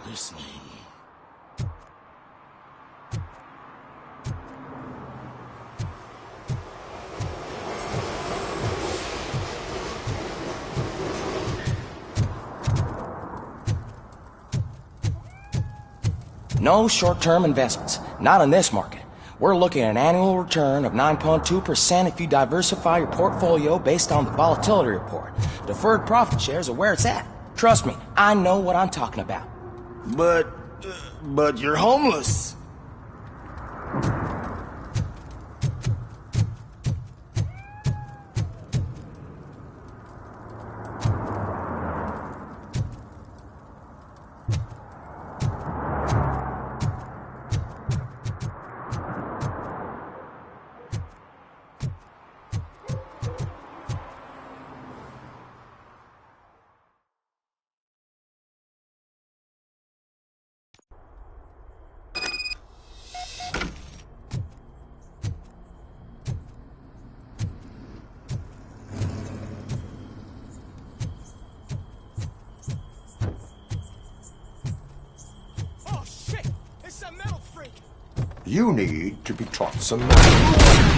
Listening. No short-term investments, not in this market. We're looking at an annual return of 9.2% if you diversify your portfolio based on the volatility report. Deferred profit shares are where it's at. Trust me, I know what I'm talking about. But you're homeless. You need to be taught some manners.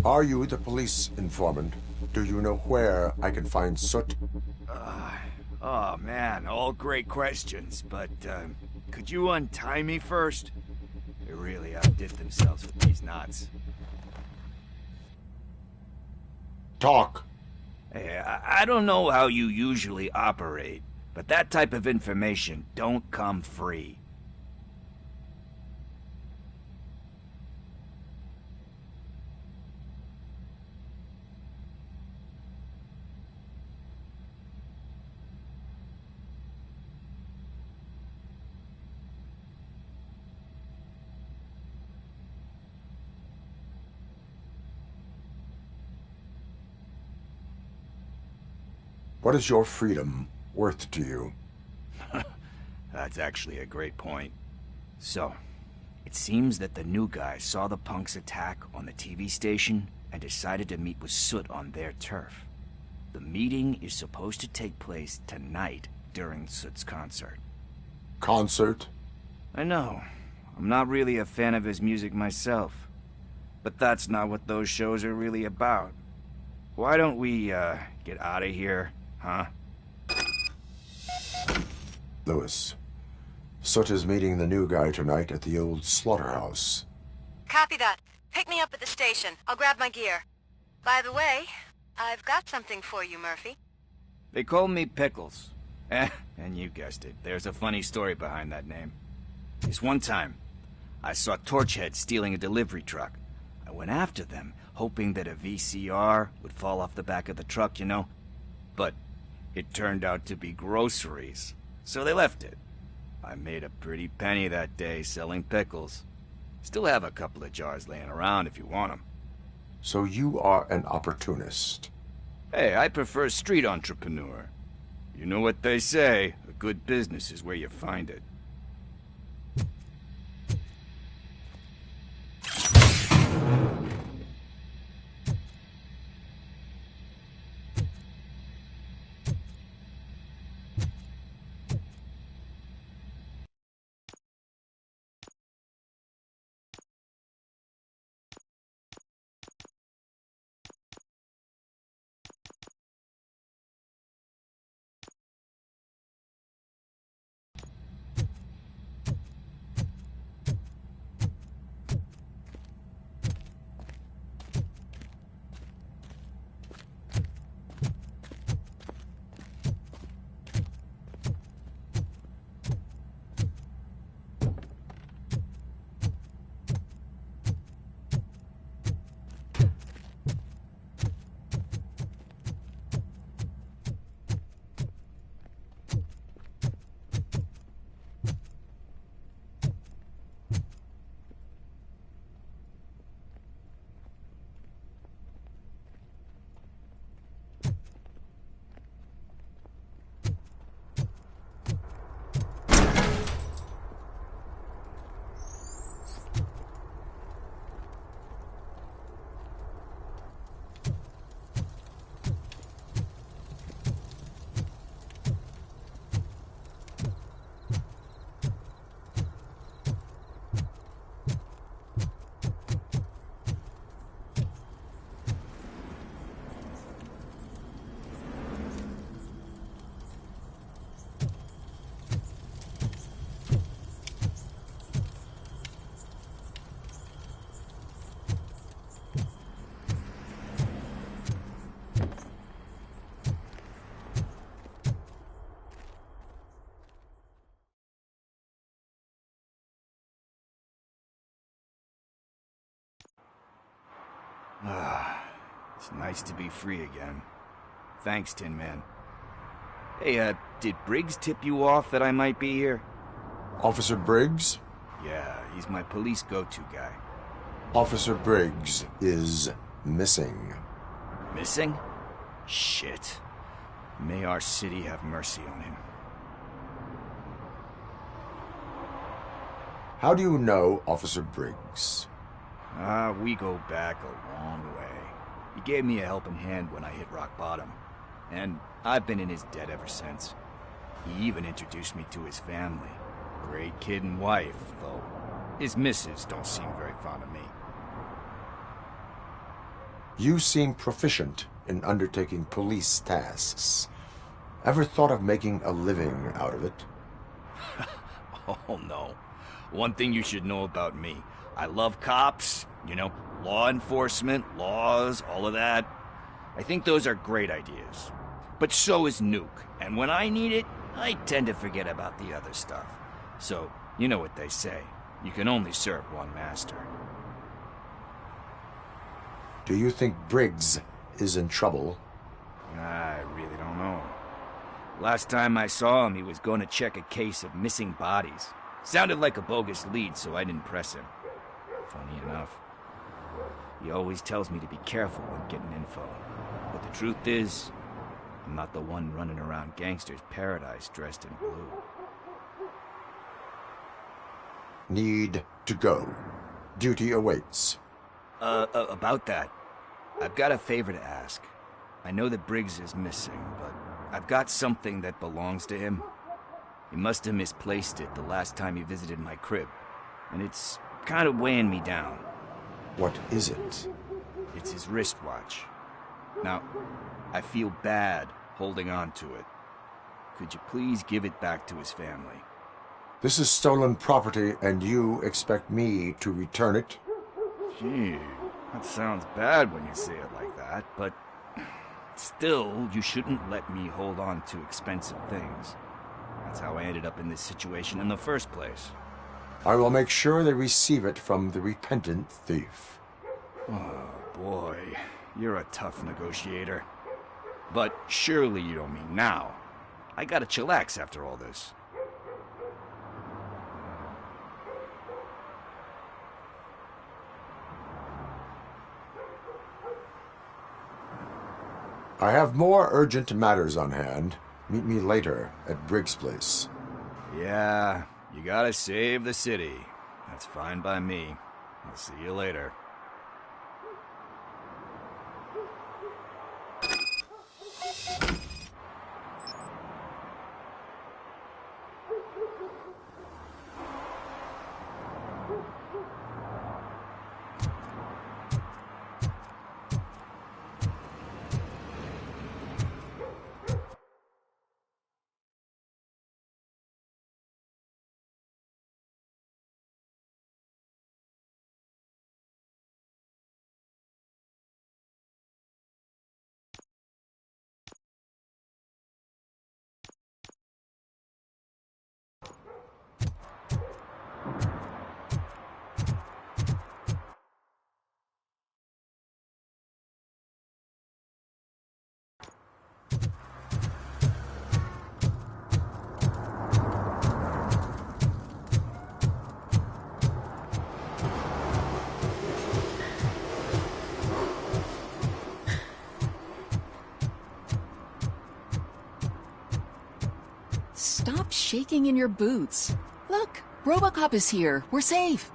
Are you the police informant? Do you know where I can find Soot? Oh man, all great questions, but could you untie me first? They really outdid themselves with these knots. Talk. Hey, I don't know how you usually operate, but that type of information don't come free. What is your freedom worth to you? That's actually a great point. So, it seems that the new guy saw the punks attack on the TV station and decided to meet with Soot on their turf. The meeting is supposed to take place tonight during Soot's concert. Concert? I know. I'm not really a fan of his music myself. But that's not what those shows are really about. Why don't we, get out of here, huh? Lewis, Soot is meeting the new guy tonight at the old slaughterhouse. Copy that. Pick me up at the station. I'll grab my gear. By the way, I've got something for you, Murphy. They call me Pickles. And you guessed it, there's a funny story behind that name. This one time, I saw Torchhead stealing a delivery truck. I went after them, hoping that a VCR would fall off the back of the truck, you know? But it turned out to be groceries, so they left it. I made a pretty penny that day selling pickles. Still have a couple of jars laying around if you want them. So you are an opportunist. Hey, I prefer street entrepreneur. You know what they say, a good business is where you find it. It's nice to be free again. Thanks, Tin Man. Hey, did Briggs tip you off that I might be here? Officer Briggs? Yeah, he's my police go-to guy. Officer Briggs is missing. Missing? Shit. May our city have mercy on him. How do you know Officer Briggs? We go back a long way. He gave me a helping hand when I hit rock bottom. And I've been in his debt ever since. He even introduced me to his family. Great kid and wife, though his missus don't seem very fond of me. You seem proficient in undertaking police tasks. Ever thought of making a living out of it? Oh, no. One thing you should know about me. I love cops, law enforcement, laws, all of that. I think those are great ideas. But so is Nuke, and when I need it, I tend to forget about the other stuff. So, you know what they say. You can only serve one master. Do you think Briggs is in trouble? I really don't know. Last time I saw him, he was going to check a case of missing bodies. Sounded like a bogus lead, so I didn't press him. Funny enough. He always tells me to be careful when getting info. But the truth is, I'm not the one running around gangster's paradise dressed in blue. Need to go. Duty awaits. About that, I've got a favor to ask. I know that Briggs is missing, but I've got something that belongs to him. He must have misplaced it the last time he visited my crib, and it's kind of weighing me down. What is it? It's his wristwatch. Now, I feel bad holding on to it. Could you please give it back to his family? This is stolen property, and you expect me to return it? Gee, that sounds bad when you say it like that, but still, you shouldn't let me hold on to expensive things. That's how I ended up in this situation in the first place. I will make sure they receive it from the repentant thief. Oh, boy. You're a tough negotiator. But surely you don't mean now. I gotta chillax after all this. I have more urgent matters on hand. Meet me later at Briggs' place. Yeah, you gotta save the city. That's fine by me. I'll see you later. Stop shaking in your boots. Look, Robocop is here. We're safe.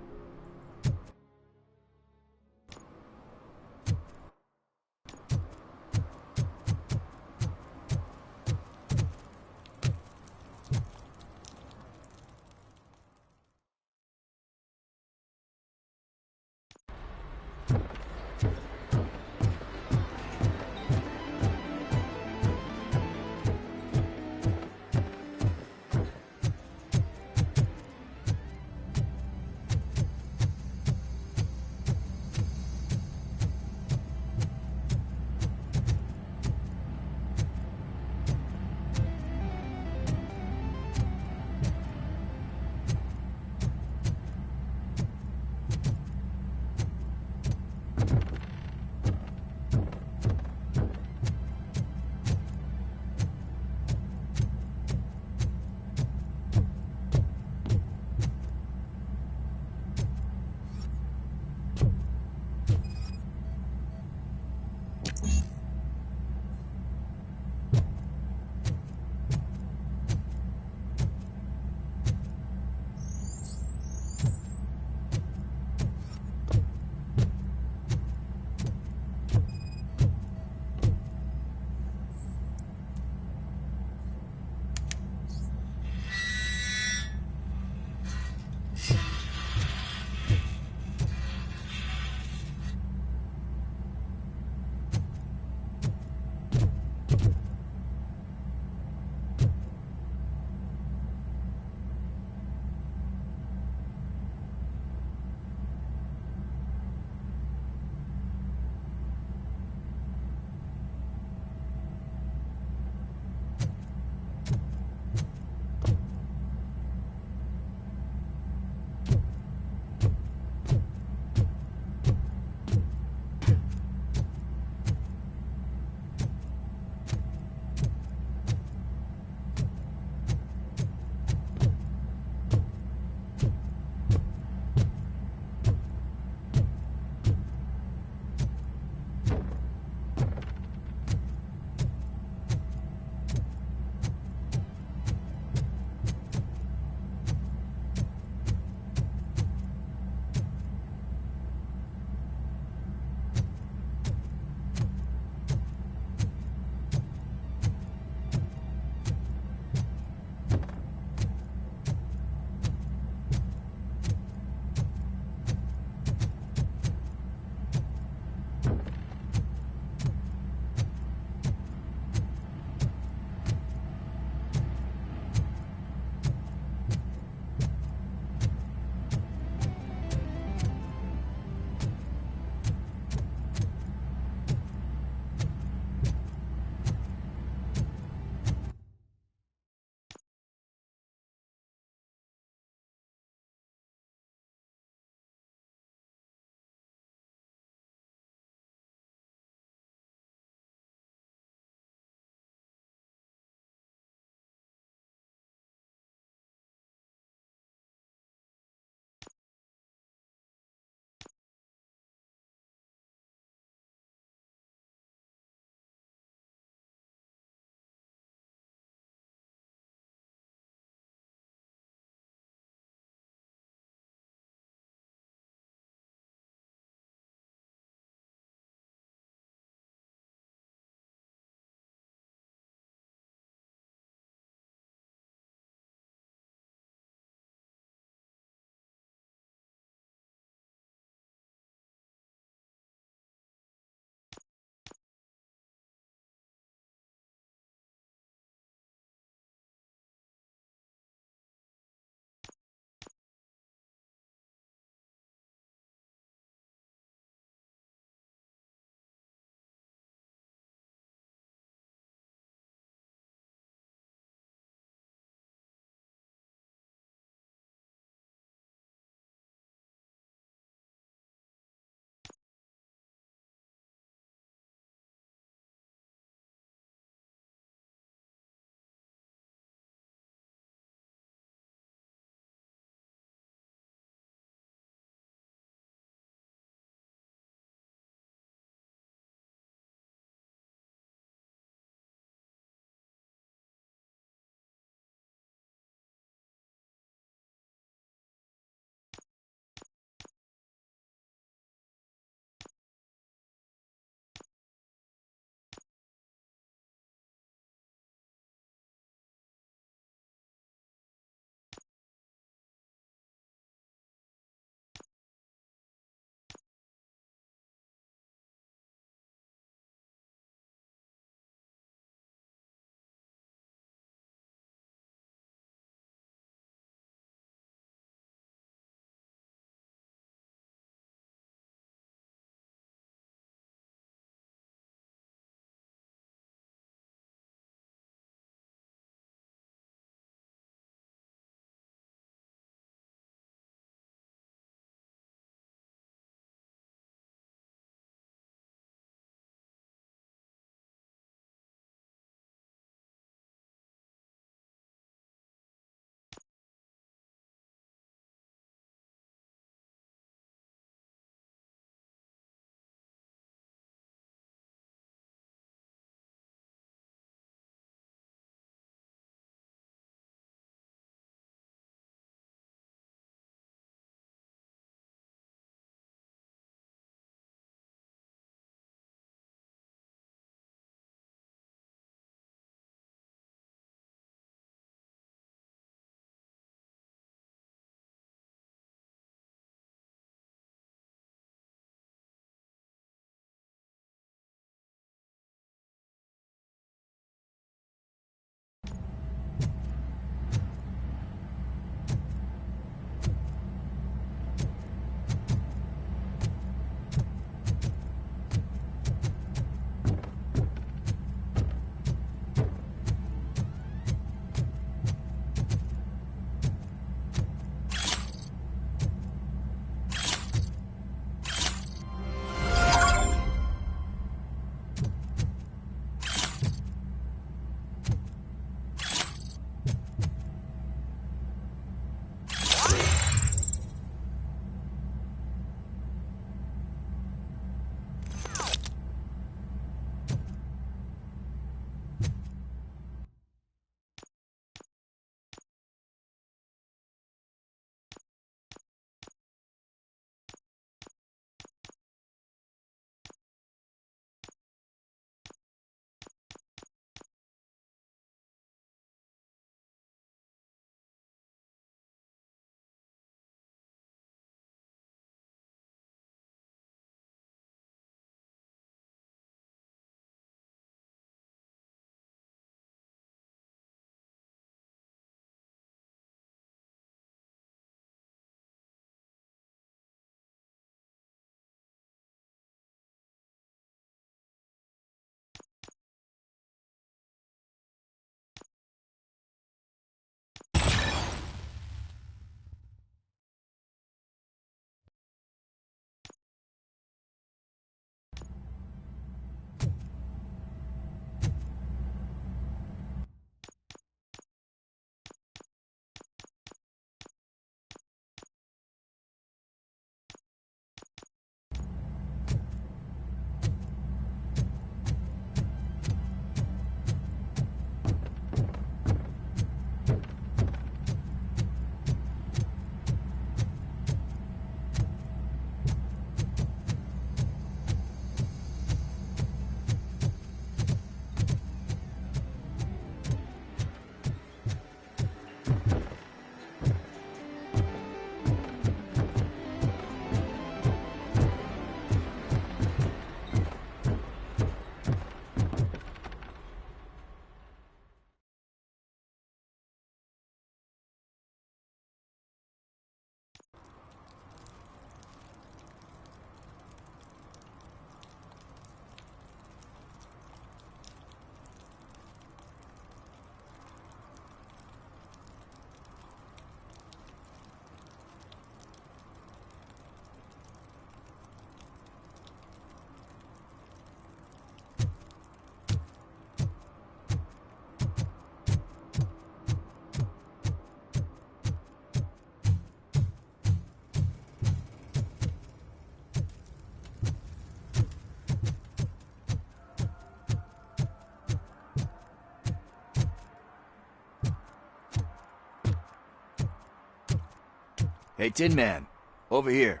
Hey, Tin Man. Over here.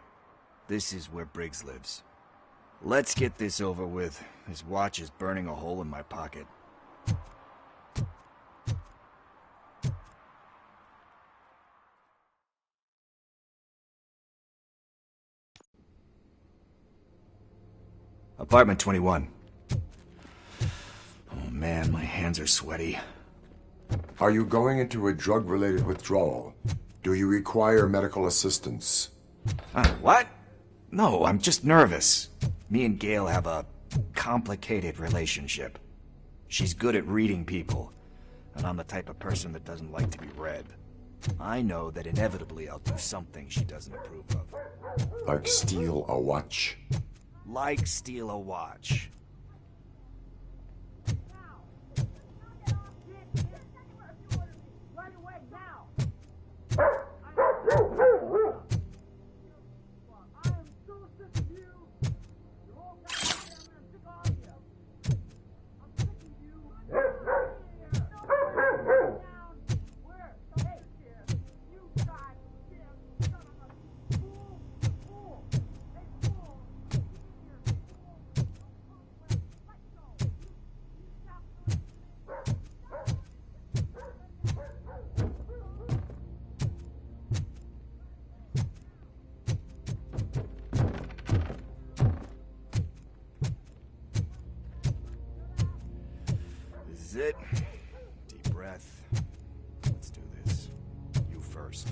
This is where Briggs lives. Let's get this over with. His watch is burning a hole in my pocket. Apartment 21. Oh man, my hands are sweaty. Are you going into a drug-related withdrawal? Do you require medical assistance? What? No, I'm just nervous. Me and Gail have a complicated relationship. She's good at reading people, and I'm the type of person that doesn't like to be read. I know that inevitably I'll do something she doesn't approve of. Like steal a watch? Like steal a watch. This is it. Deep breath. Let's do this. You first.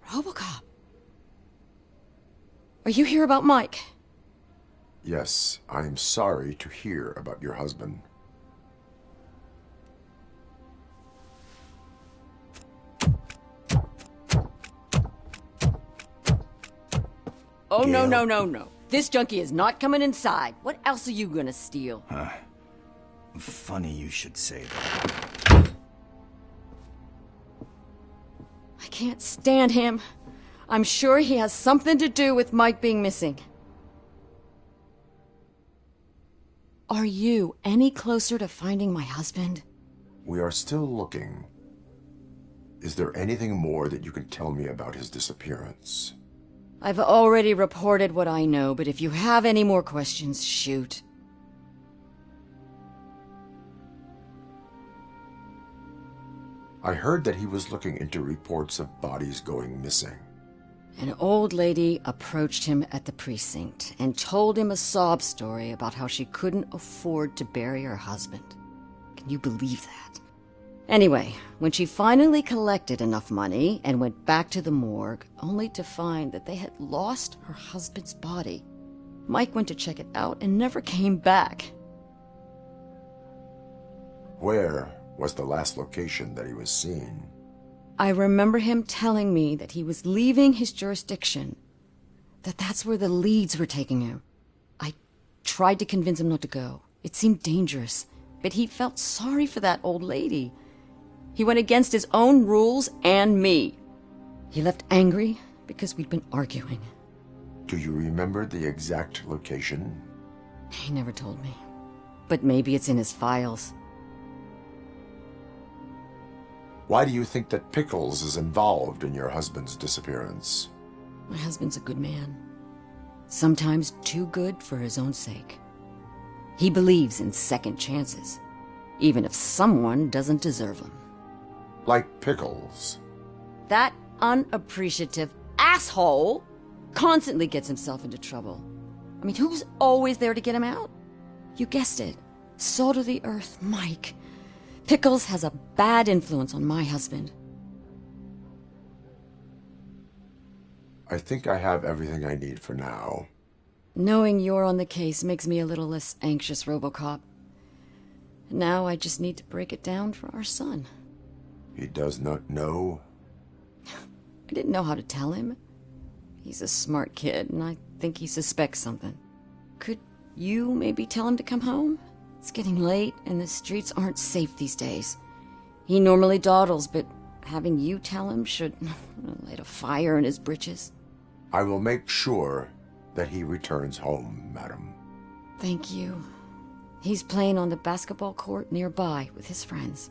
Robocop. Are you here about Mike? Yes, I am sorry to hear about your husband. Oh, Gail? no. This junkie is not coming inside. What else are you gonna steal? Funny you should say that. I can't stand him. I'm sure he has something to do with Mike being missing. Are you any closer to finding my husband? We are still looking. Is there anything more that you can tell me about his disappearance? I've already reported what I know, but if you have any more questions, shoot. I heard that he was looking into reports of bodies going missing. An old lady approached him at the precinct and told him a sob story about how she couldn't afford to bury her husband. Can you believe that? Anyway, when she finally collected enough money and went back to the morgue, only to find that they had lost her husband's body, Mike went to check it out and never came back. Where was the last location that he was seen? I remember him telling me that he was leaving his jurisdiction, that's where the leads were taking him. I tried to convince him not to go. It seemed dangerous, but he felt sorry for that old lady. He went against his own rules and me. He left angry because we'd been arguing. Do you remember the exact location? He never told me, but maybe it's in his files. Why do you think that Pickles is involved in your husband's disappearance? My husband's a good man. Sometimes too good for his own sake. He believes in second chances, even if someone doesn't deserve them. Like Pickles. That unappreciative asshole constantly gets himself into trouble. I mean, who's always there to get him out? You guessed it. Salt of the earth, Mike. Pickles has a bad influence on my husband. I think I have everything I need for now. Knowing you're on the case makes me a little less anxious, Robocop. Now I just need to break it down for our son. He does not know? I didn't know how to tell him. He's a smart kid, and I think he suspects something. Could you maybe tell him to come home? It's getting late, and the streets aren't safe these days. He normally dawdles, but having you tell him should light a fire in his britches. I will make sure that he returns home, madam. Thank you. He's playing on the basketball court nearby with his friends.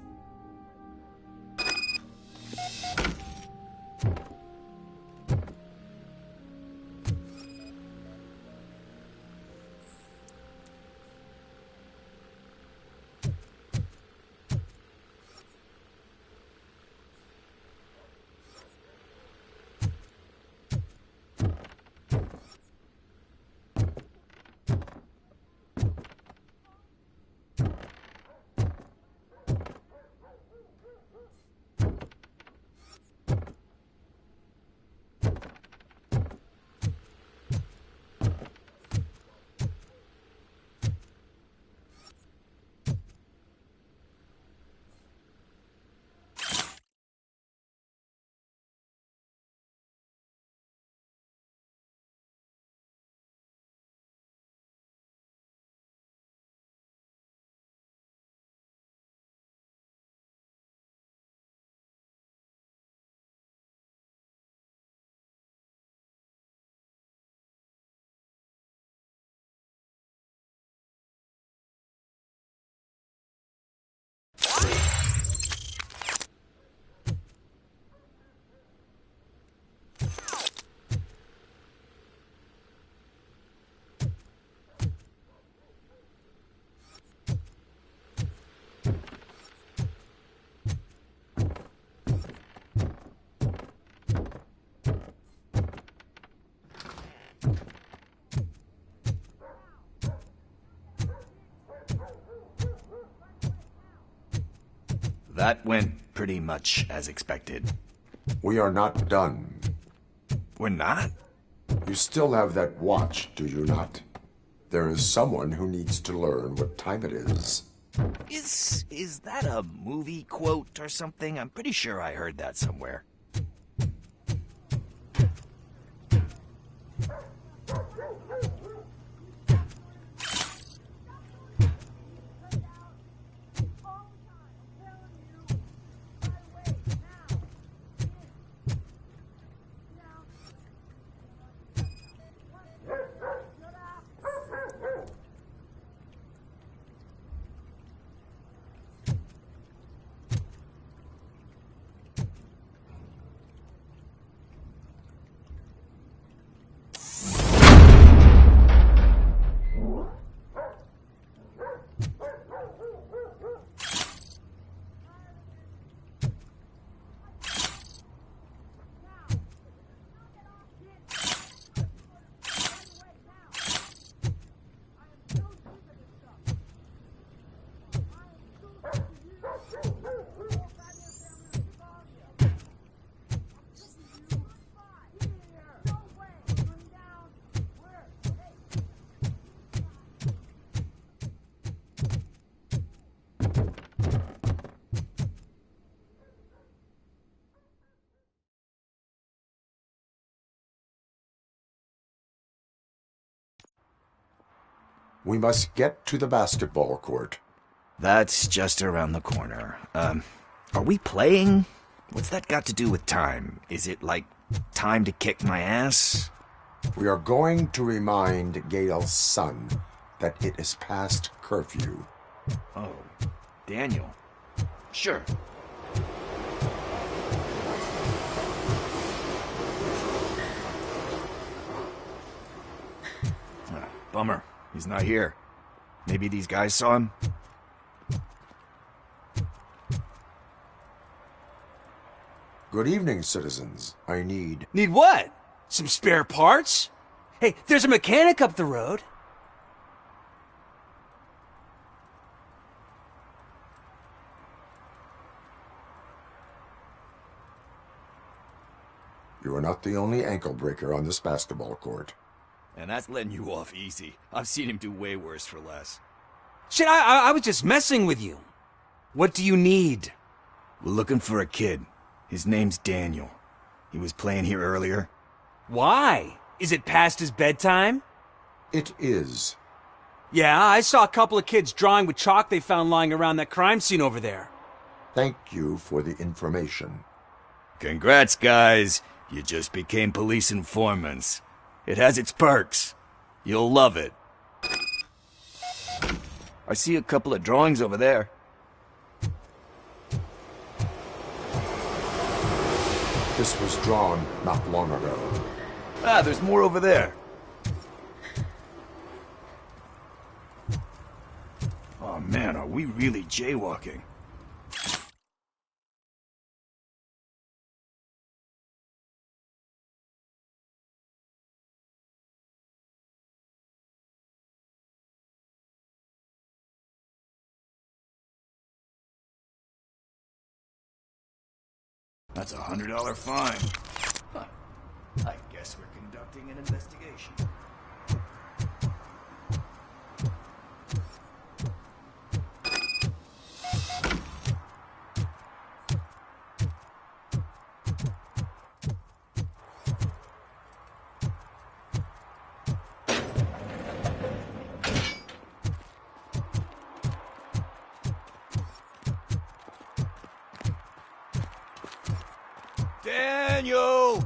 That went pretty much as expected. We are not done. We're not? You still have that watch, do you not? There is someone who needs to learn what time it is. Is that a movie quote or something? I'm pretty sure I heard that somewhere. We must get to the basketball court. That's just around the corner. Are we playing? What's that got to do with time? Is it like time to kick my ass? We are going to remind Gail's son that it is past curfew. Oh, Daniel. Sure. Bummer. He's not here. Maybe these guys saw him? Good evening, citizens. I need... Need what? Some spare parts? Hey, there's a mechanic up the road. You are not the only ankle breaker on this basketball court. And that's letting you off easy. I've seen him do way worse for less. Shit, I was just messing with you. What do you need? We're looking for a kid. His name's Daniel. He was playing here earlier. Why? Is it past his bedtime? It is. Yeah, I saw a couple of kids drawing with chalk they found lying around that crime scene over there. Thank you for the information. Congrats, guys. You just became police informants. It has its perks. You'll love it. I see a couple of drawings over there. This was drawn not long ago. Ah, there's more over there. Oh man, are we really jaywalking? That's a $100 fine. Huh. I guess we're conducting an investigation. Daniel!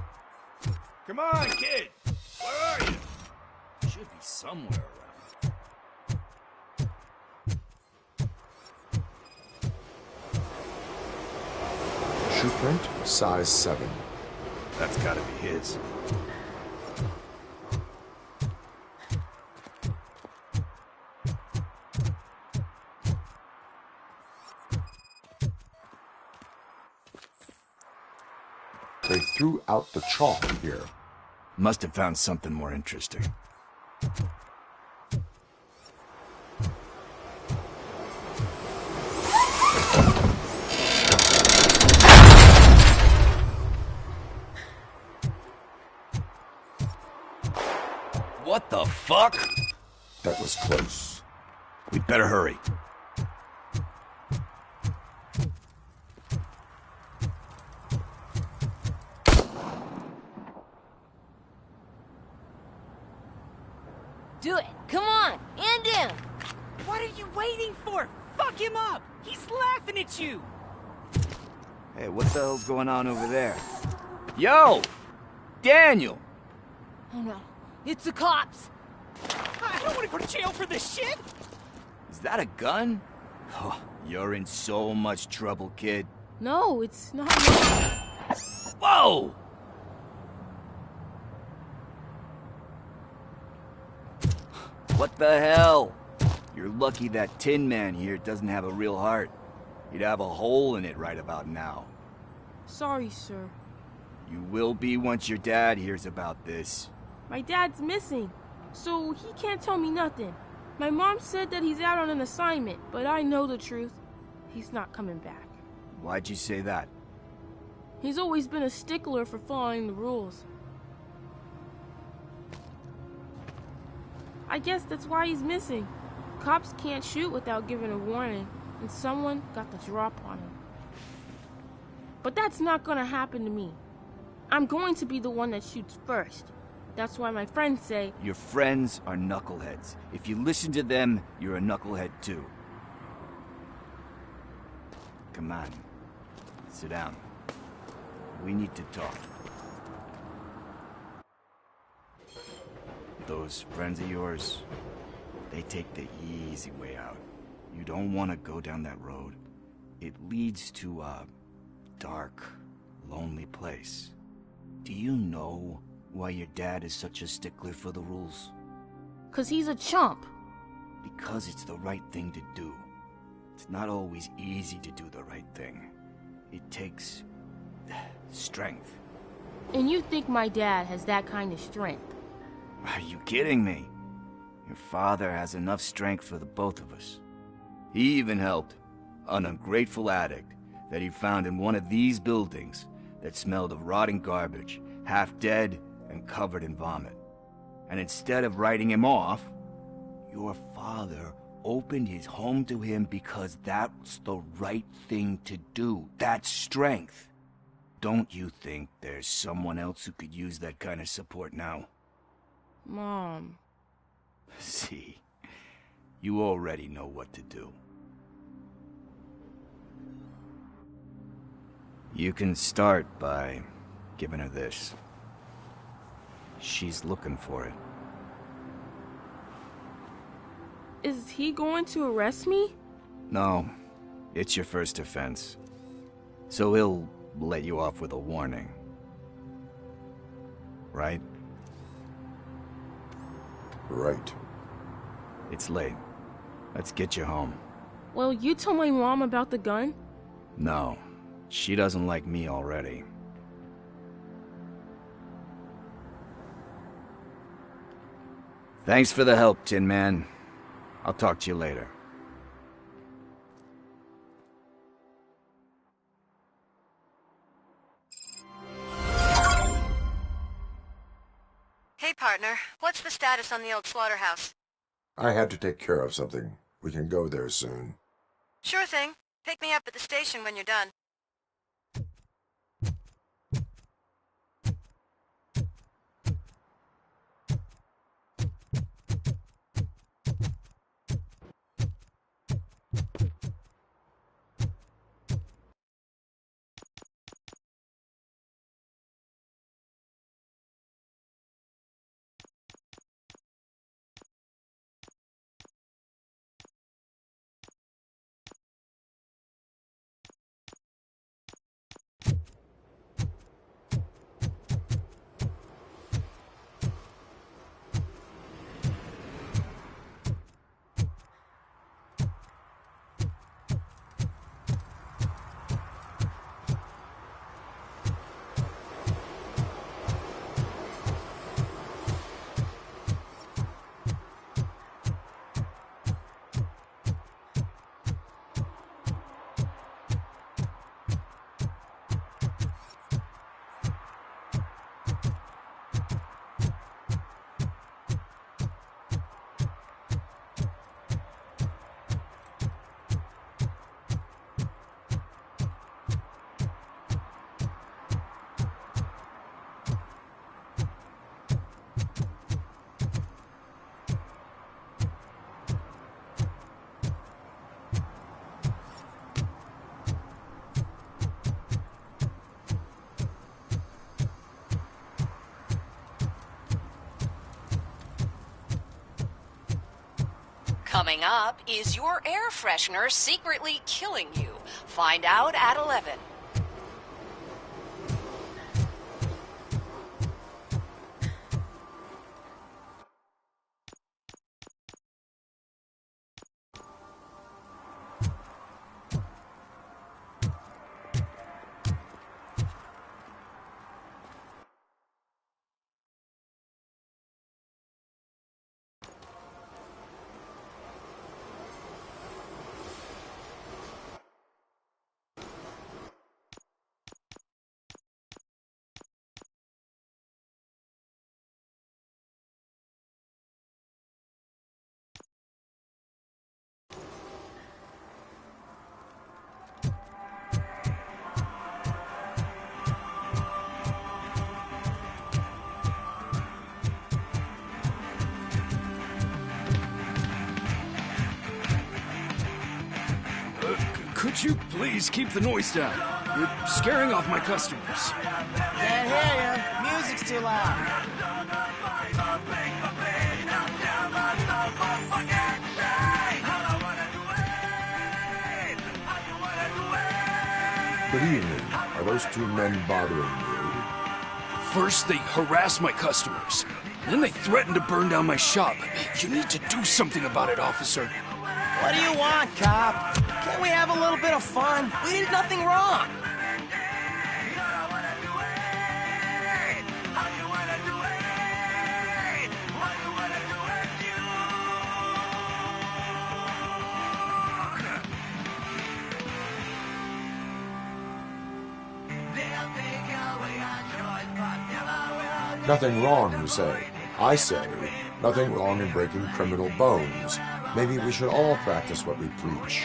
Come on, kid! Where are you? Should be somewhere around. Shoe print, size 7. That's gotta be his. They threw out the chalk here. Must have found something more interesting. What the fuck? That was close. We'd better hurry. Do it! Come on! End him! What are you waiting for? Fuck him up! He's laughing at you! Hey, what the hell's going on over there? Yo! Daniel! Oh no, it's the cops! I don't want to go to jail for this shit! Is that a gun? Oh, you're in so much trouble, kid. No, it's not. Whoa! What the hell? You're lucky that Tin Man here doesn't have a real heart. He'd have a hole in it right about now. Sorry, sir. You will be once your dad hears about this. My dad's missing, so he can't tell me nothing. My mom said that he's out on an assignment, but I know the truth. He's not coming back. Why'd you say that? He's always been a stickler for following the rules. I guess that's why he's missing. Cops can't shoot without giving a warning, and someone got the drop on him. But that's not gonna happen to me. I'm going to be the one that shoots first. That's why my friends say... Your friends are knuckleheads. If you listen to them, you're a knucklehead too. Come on. Sit down. We need to talk. Those friends of yours, they take the easy way out. You don't want to go down that road. It leads to a dark, lonely place. Do you know why your dad is such a stickler for the rules? 'Cause he's a chump. Because it's the right thing to do. It's not always easy to do the right thing. It takes strength. And you think my dad has that kind of strength? Are you kidding me? Your father has enough strength for the both of us. He even helped an ungrateful addict that he found in one of these buildings that smelled of rotting garbage, half dead and covered in vomit. And instead of writing him off, your father opened his home to him because that's the right thing to do. That's strength. Don't you think there's someone else who could use that kind of support now? Mom. See, you already know what to do. You can start by giving her this. She's looking for it. Is he going to arrest me? No, it's your first offense. So he'll let you off with a warning. Right? Right. It's late. Let's get you home. Well, you told my mom about the gun? No, she doesn't like me already. Thanks for the help, Tin Man. I'll talk to you later. Hey, partner. What's the status on the old slaughterhouse? I had to take care of something. We can go there soon. Sure thing. Pick me up at the station when you're done. Coming up, is your air freshener secretly killing you? Find out at 11. Could you please keep the noise down? You're scaring off my customers. Can't hear you. Music's too loud. Good evening. Are those two men bothering you? First, they harass my customers. Then they threaten to burn down my shop. You need to do something about it, officer. What do you want, cop? Can't we have a little bit of fun? We did nothing wrong. Nothing wrong, you say. I say, nothing wrong in breaking criminal bones. Maybe we should all practice what we preach.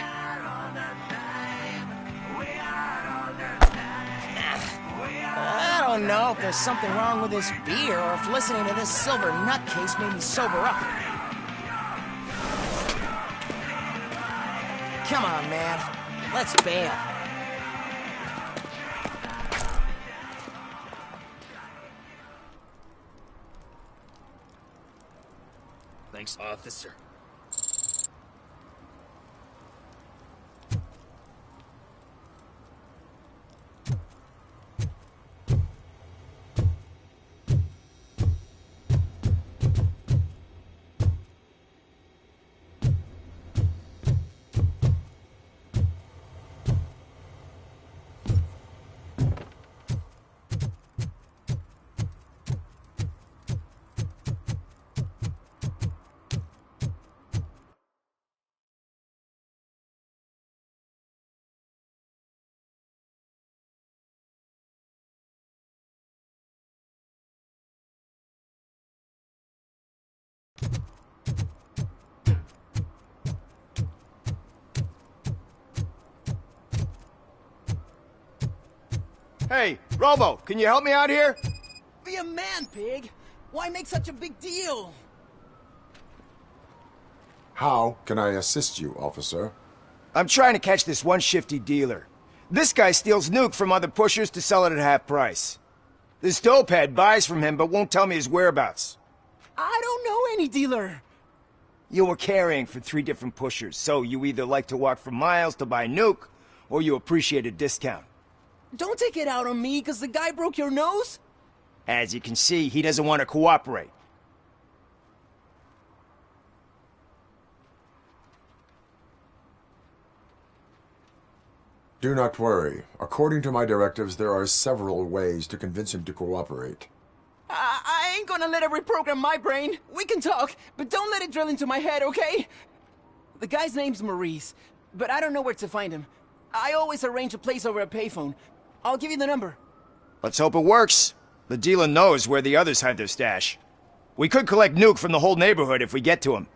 I don't know if there's something wrong with this beer or if listening to this silver nutcase made me sober up. Come on, man. Let's bail. Thanks, officer. Hey, Robo, can you help me out here? Be a man, pig. Why make such a big deal? How can I assist you, officer? I'm trying to catch this one shifty dealer. This guy steals nuke from other pushers to sell it at half price. This dopehead buys from him but won't tell me his whereabouts. I don't know any dealer. You were carrying for 3 different pushers, so you either like to walk for miles to buy nuke, or you appreciate a discount. Don't take it out on me, because the guy broke your nose? As you can see, he doesn't want to cooperate. Do not worry. According to my directives, there are several ways to convince him to cooperate. I ain't gonna let it reprogram my brain. We can talk, but don't let it drill into my head, okay? The guy's name's Maurice, but I don't know where to find him. I always arrange a place over a payphone. I'll give you the number. Let's hope it works. The dealer knows where the others hide their stash. We could collect nuke from the whole neighborhood if we get to him.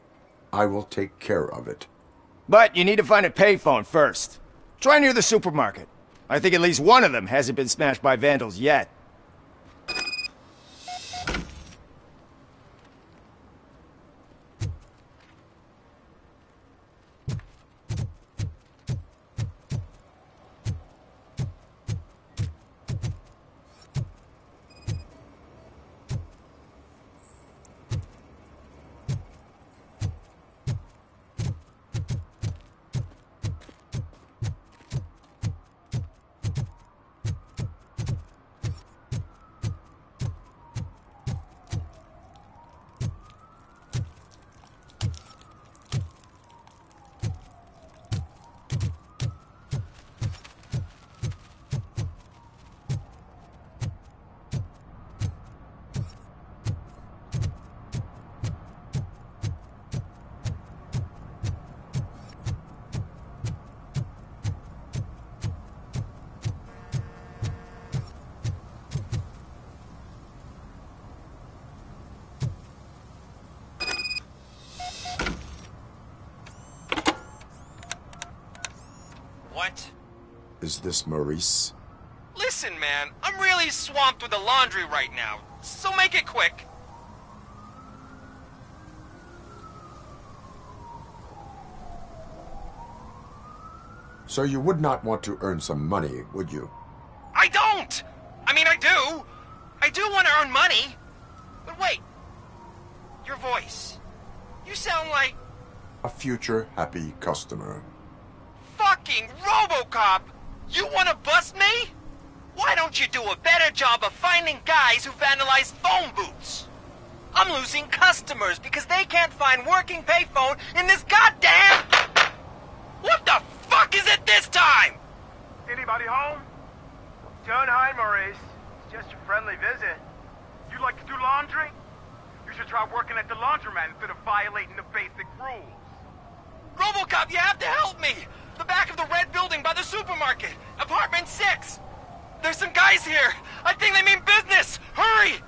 I will take care of it. But you need to find a payphone first. Try near the supermarket. I think at least one of them hasn't been smashed by vandals yet. What? Is this Maurice? Listen, man, I'm really swamped with the laundry right now, so make it quick. So you would not want to earn some money, would you? I don't! I mean, I do. I do want to earn money. But wait. Your voice. You sound like... A future happy customer. Fucking Robocop! You want to bust me? Why don't you do a better job of finding guys who vandalize phone booths? I'm losing customers because they can't find working payphone in this goddamn... What the fuck is it this time? Anybody home? Don't hide, Maurice. It's just a friendly visit. You like to do laundry? You should try working at the laundromat instead of violating the basic rules. Robocop, you have to help me! The back of the red building by the supermarket. Apartment 6. There's some guys here. I think they mean business. Hurry!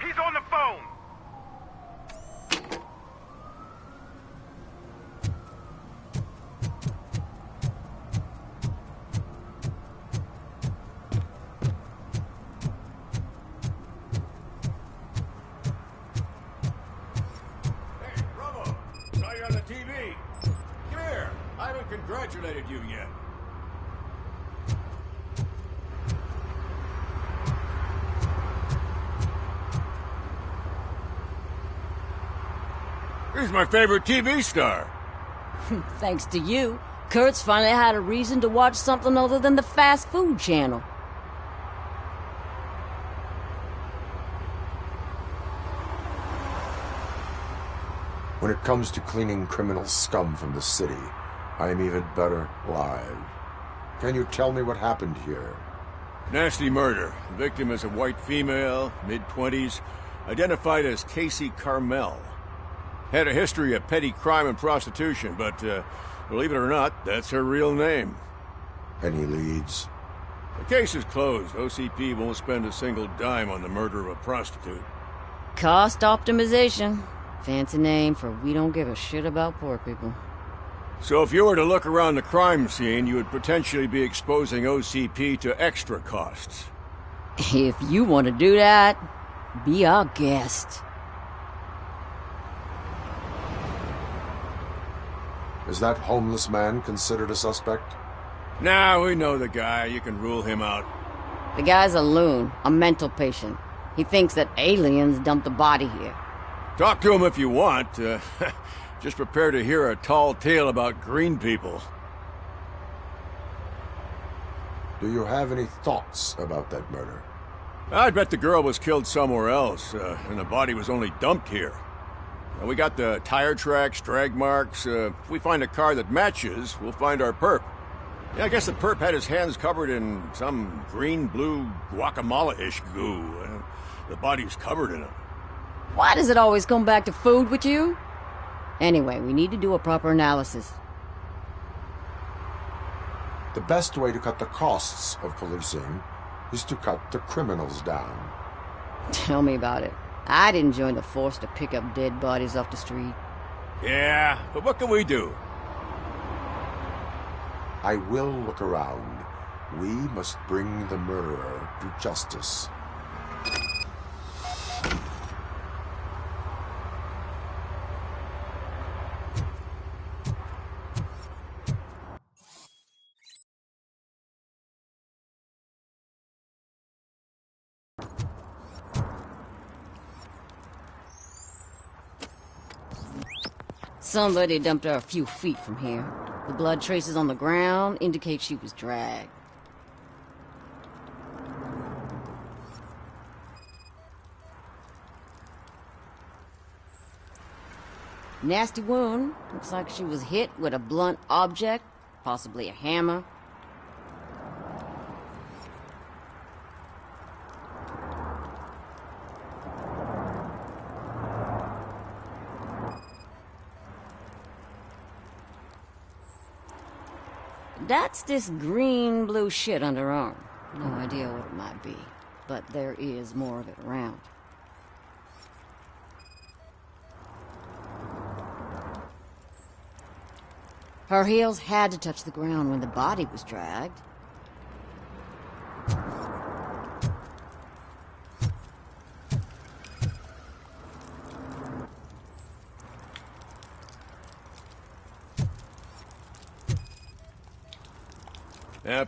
He's on the phone. Hey, Robo! Saw you on the TV. Come here. I haven't congratulated you yet. He's my favorite TV star. Thanks to you, Kurt's finally had a reason to watch something other than the fast food channel. When it comes to cleaning criminal scum from the city, I am even better live. Can you tell me what happened here? Nasty murder. The victim is a white female, mid-20s, identified as Casey Carmel. Had a history of petty crime and prostitution, but, believe it or not, that's her real name. Any leads? The case is closed. OCP won't spend a single dime on the murder of a prostitute. Cost optimization. Fancy name for we don't give a shit about poor people. So if you were to look around the crime scene, you would potentially be exposing OCP to extra costs. If you want to do that, be our guest. Is that homeless man considered a suspect? Nah, we know the guy. You can rule him out. The guy's a loon, a mental patient. He thinks that aliens dumped the body here. Talk to him if you want. Just prepare to hear a tall tale about green people. Do you have any thoughts about that murder? I'd bet the girl was killed somewhere else, and the body was only dumped here. We got the tire tracks, drag marks. If we find a car that matches, we'll find our perp. Yeah, I guess the perp had his hands covered in some green-blue guacamole-ish goo. The body's covered in it. Why does it always come back to food with you? Anyway, we need to do a proper analysis. The best way to cut the costs of policing is to cut the criminals down. Tell me about it. I didn't join the force to pick up dead bodies off the street. Yeah, but what can we do? I will look around. We must bring the murderer to justice. Somebody dumped her a few feet from here. The blood traces on the ground indicate she was dragged. Nasty wound. Looks like she was hit with a blunt object, possibly a hammer. That's this green-blue shit under her arm. No idea what it might be, but there is more of it around. Her heels had to touch the ground when the body was dragged.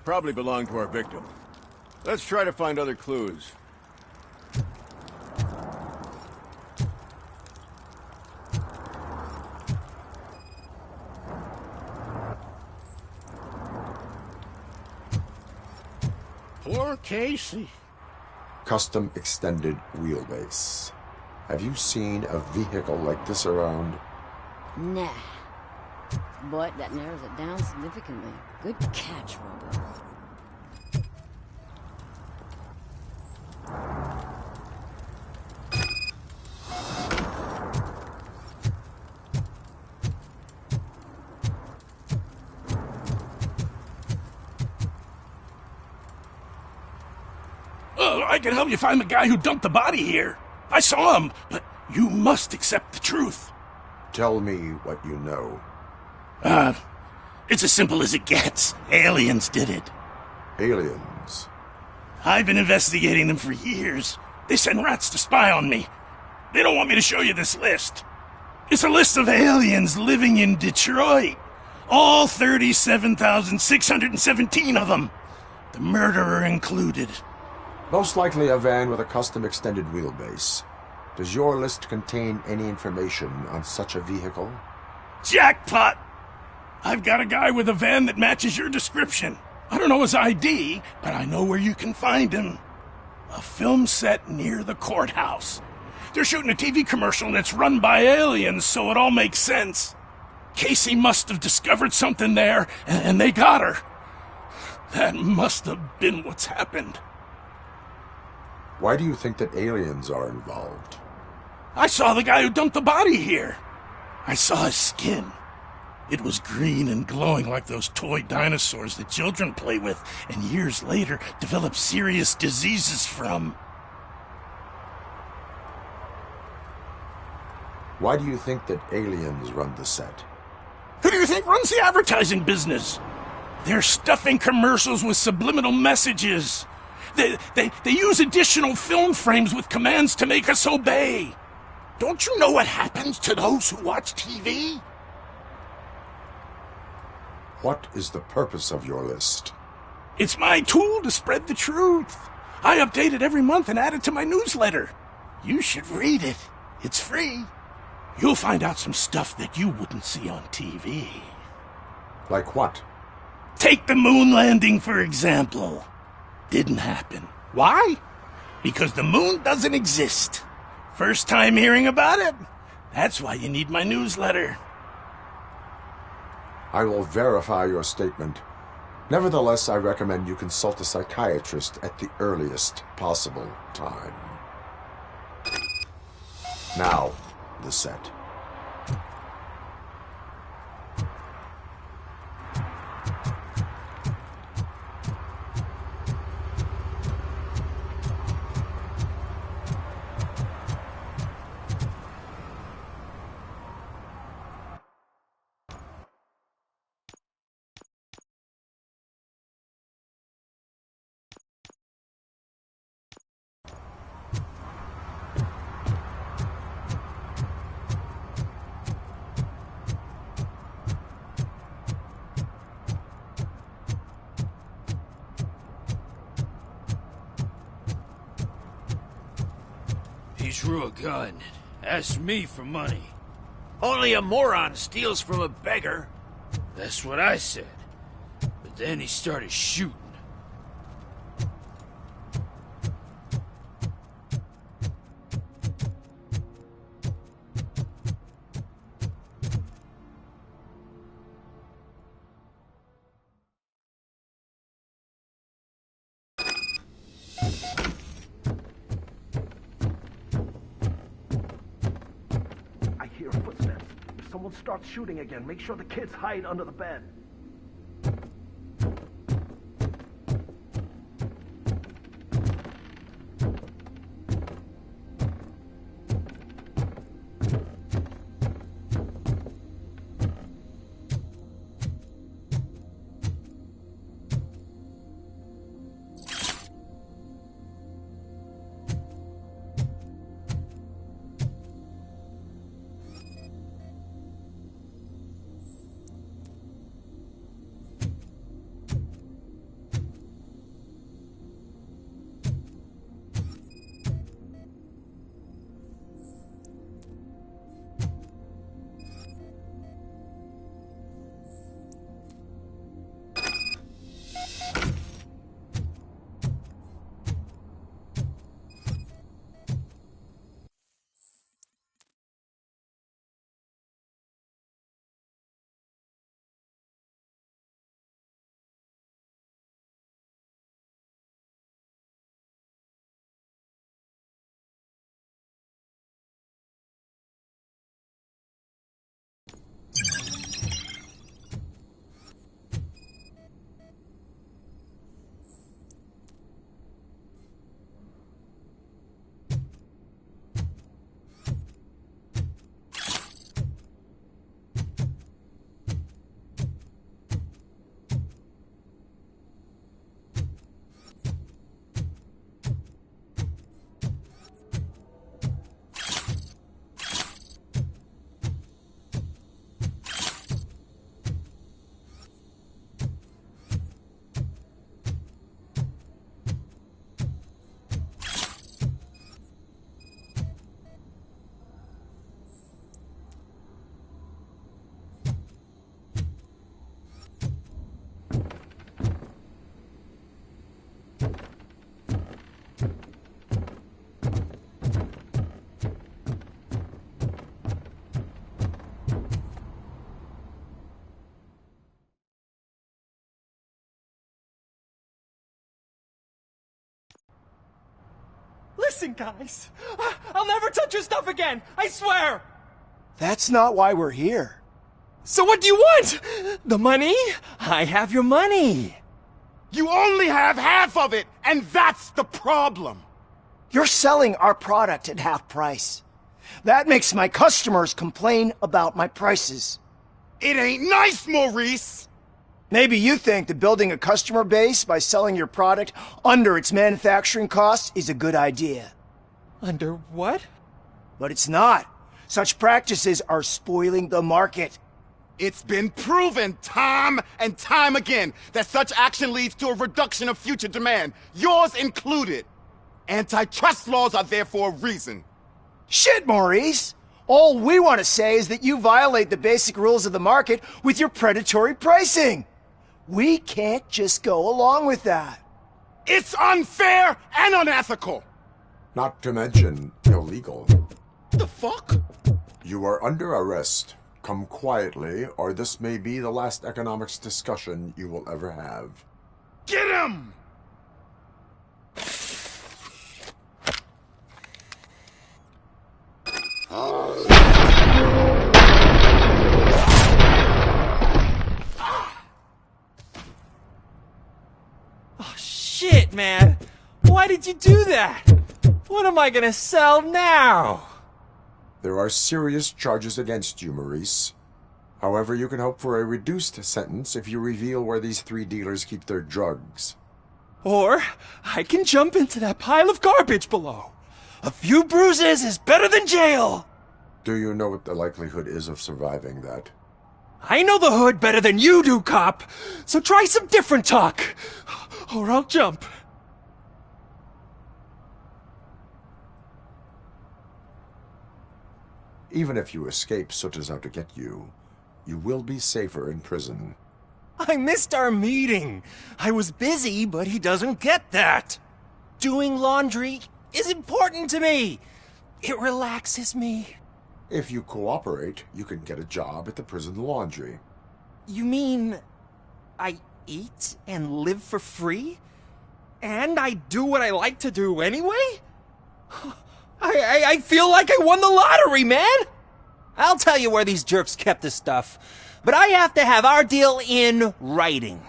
Probably belonged to our victim. Let's try to find other clues. Poor Casey. Custom extended wheelbase. Have you seen a vehicle like this around? Nah. But that narrows it down significantly. Good catch, Robo. I can help you find the guy who dumped the body here. I saw him, but you must accept the truth. Tell me what you know. It's as simple as it gets. Aliens did it. Aliens? I've been investigating them for years. They send rats to spy on me. They don't want me to show you this list. It's a list of aliens living in Detroit. All 37,617 of them. The murderer included. Most likely a van with a custom extended wheelbase. Does your list contain any information on such a vehicle? Jackpot! I've got a guy with a van that matches your description. I don't know his ID, but I know where you can find him. A film set near the courthouse. They're shooting a TV commercial and it's run by aliens, so it all makes sense. Casey must have discovered something there, and they got her. That must have been what's happened. Why do you think that aliens are involved? I saw the guy who dumped the body here. I saw his skin. It was green and glowing like those toy dinosaurs that children play with and years later develop serious diseases from. Why do you think that aliens run the set? Who do you think runs the advertising business? They're stuffing commercials with subliminal messages. They use additional film frames with commands to make us obey. Don't you know what happens to those who watch TV? What is the purpose of your list? It's my tool to spread the truth. I update it every month and add it to my newsletter. You should read it. It's free. You'll find out some stuff that you wouldn't see on TV. Like what? Take the moon landing, for example. Didn't happen. Why? Because the moon doesn't exist. First time hearing about it? That's why you need my newsletter. I will verify your statement. Nevertheless, I recommend you consult a psychiatrist at the earliest possible time. Now, the set. He drew a gun, asked me for money. Only a moron steals from a beggar. That's what I said. But then he started shooting. Starts shooting again. Make sure the kids hide under the bed. Listen, guys. I'll never touch your stuff again. I swear. That's not why we're here. So what do you want? The money? I have your money. You only have half of it, and that's the problem. You're selling our product at half price. That makes my customers complain about my prices. It ain't nice, Maurice! Maybe you think that building a customer base by selling your product under its manufacturing costs is a good idea. Under what? But it's not. Such practices are spoiling the market. It's been proven time and time again that such action leads to a reduction of future demand, yours included. Antitrust laws are there for a reason. Shit, Maurice! All we want to say is that you violate the basic rules of the market with your predatory pricing. We can't just go along with that. It's unfair and unethical! Not to mention illegal. The fuck? You are under arrest. Come quietly, or this may be the last economics discussion you will ever have. Get him! Oh, shit, man. Why did you do that? What am I gonna sell now? There are serious charges against you, Maurice. However, you can hope for a reduced sentence if you reveal where these 3 dealers keep their drugs. Or I can jump into that pile of garbage below. A few bruises is better than jail. Do you know what the likelihood is of surviving that? I know the hood better than you do, cop. So try some different talk, or I'll jump. Even if you escape Soot is out to get you, you will be safer in prison. I missed our meeting. I was busy, but he doesn't get that. Doing laundry is important to me. It relaxes me. If you cooperate, you can get a job at the prison laundry. You mean I eat and live for free? And I do what I like to do anyway? I feel like I won the lottery, man! I'll tell you where these jerks kept the stuff, but I have to have our deal in writing.